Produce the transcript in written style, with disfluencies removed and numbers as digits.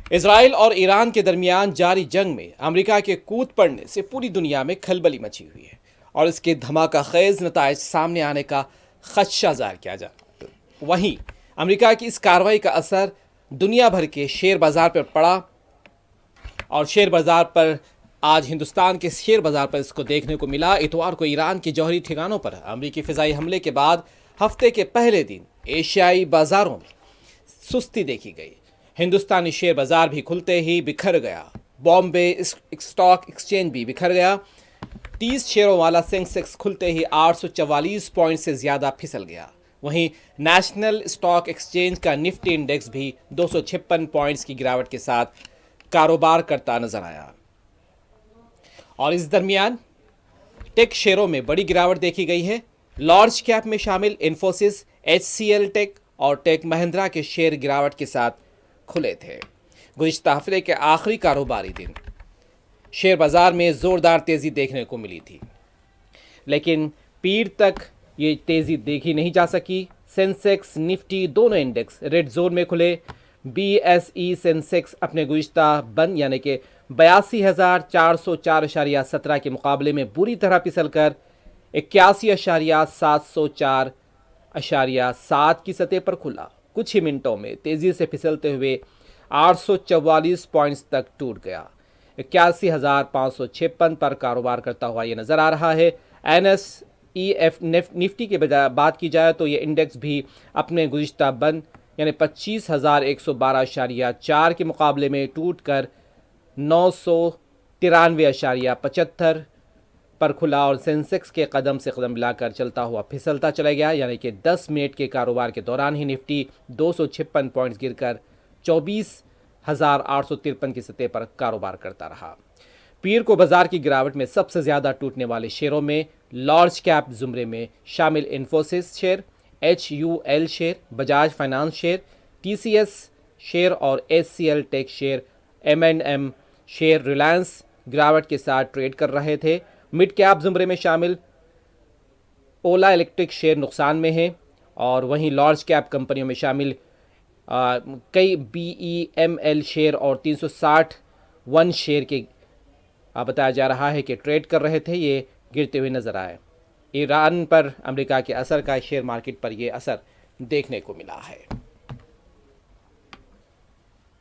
اسرائیل اور ایران کے درمیان جاری جنگ میں امریکہ کے کود پڑنے سے پوری دنیا میں کھلبلی مچی ہوئی ہے اور اس کے دھماکہ خیز نتائج سامنے آنے کا خدشہ ظاہر کیا جا رہا ہے۔ وہیں امریکہ کی اس کارروائی کا اثر دنیا بھر کے شیئر بازار پر پڑا اور شیئر بازار پر آج ہندوستان کے شیئر بازار پر اس کو دیکھنے کو ملا۔ اتوار کو ایران کے جوہری ٹھکانوں پر امریکی فضائی حملے کے بعد ہفتے کے پہلے دن ایشیائی بازاروں میں سستی دیکھی گئی۔ ہندوستانی شیئر بازار بھی کھلتے ہی بکھر گیا۔ بامبے اسٹاک ایکسچینج بھی بکھر گیا۔ 30 شیئروں والا سینسیکس کھلتے ہی 844 پوائنٹ سے زیادہ پھسل گیا۔ وہیں نیشنل اسٹاک ایکسچینج کا نفٹی انڈیکس بھی 256 پوائنٹس کی گراوٹ کے ساتھ کاروبار کرتا نظر آیا۔ اور اس درمیان ٹیک شیئروں میں بڑی گراوٹ دیکھی گئی ہے۔ لارج کیپ میں شامل انفوسس، ایچ سی ایل ٹیک اور ٹیک مہندرا کے شیئر گراوٹ کے ساتھ کھلے تھے۔ گزشتہ ہفتے کے آخری کاروباری دن شیئر بازار میں زوردار تیزی دیکھنے کو ملی تھی، لیکن پیر تک یہ تیزی دیکھی نہیں جا سکی۔ سینسیکس، نفٹی دونوں انڈیکس ریڈ زون میں کھلے۔ بی ایس ای سینسیکس اپنے گزشتہ بند یعنی کہ 82,404.17 کے مقابلے میں بری طرح پھسل کر 81,704.7 کی سطح پر کھلا۔ کچھ ہی منٹوں میں تیزی سے پھسلتے ہوئے 844 پوائنٹس تک ٹوٹ گیا۔ 81,556 پر کاروبار کرتا ہوا یہ نظر آ رہا ہے۔ N S E F Nifty کی بات کی جائے تو یہ انڈیکس بھی اپنے گزشتہ بند یعنی 25,112.4 کے مقابلے میں ٹوٹ کر 993.75 پر کھلا اور سینسیکس کے قدم سے قدم ملا کر چلتا ہوا پھسلتا چلا گیا، یعنی کہ 10 منٹ کے کاروبار کے دوران ہی نفٹی 256 پوائنٹس گر کر 24,853 کی سطح پر کاروبار کرتا رہا۔ پیر کو بازار کی گراوٹ میں سب سے زیادہ ٹوٹنے والے شیئروں میں لارج کیپ زمرے میں شامل Infosys share, H U L share, Bajaj finance share, T C S share اور H C L tech share, M and M share, Reliance گراوٹ کے ساتھ ٹریڈ کر رہے تھے۔ مڈ کیپ زمرے میں شامل اولا الیکٹرک شیئر نقصان میں ہیں اور وہیں لارج کیپ کمپنیوں میں شامل کئی B E M L share اور 361 شیئر کے بتایا جا رہا ہے کہ ٹریڈ کر رہے تھے، یہ گرتے ہوئے نظر آئے۔ ایران پر امریکہ کے اثر کا شیئر مارکیٹ پر یہ اثر دیکھنے کو ملا ہے۔